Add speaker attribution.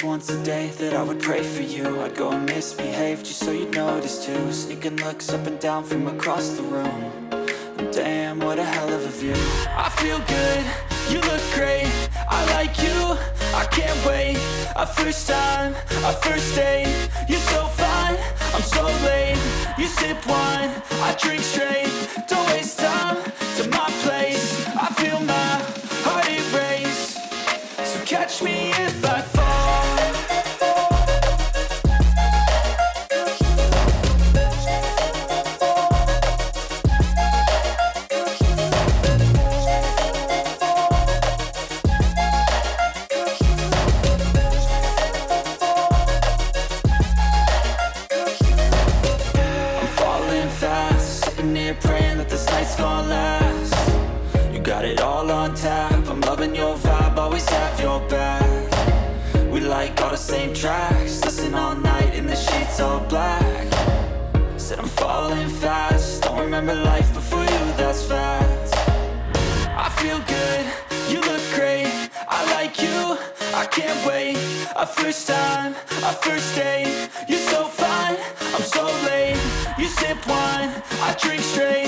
Speaker 1: just once a day that I would pray for you. I'd go and misbehave just so you'd notice too. Sneaking looks up and down from across the room. And damn, what a hell of a view. I feel good, you look great, I like you, I can't wait. A first time, a first date, you're so fine, I'm so late. You sip wine, I drink straight, don't waste time to my place. I feel my heart erase, so catch me if I fall. Praying that this night's gonna last. You got it all on tap, I'm loving your vibe, always have your back. We like all the same tracks, listen all night in the sheets all black. Said I'm falling fast, don't remember life before you, that's fact. I feel good, you look great, I like you, I can't wait. A first time, a first date, you're so fine, I'm so late. You sip wine, I drink straight,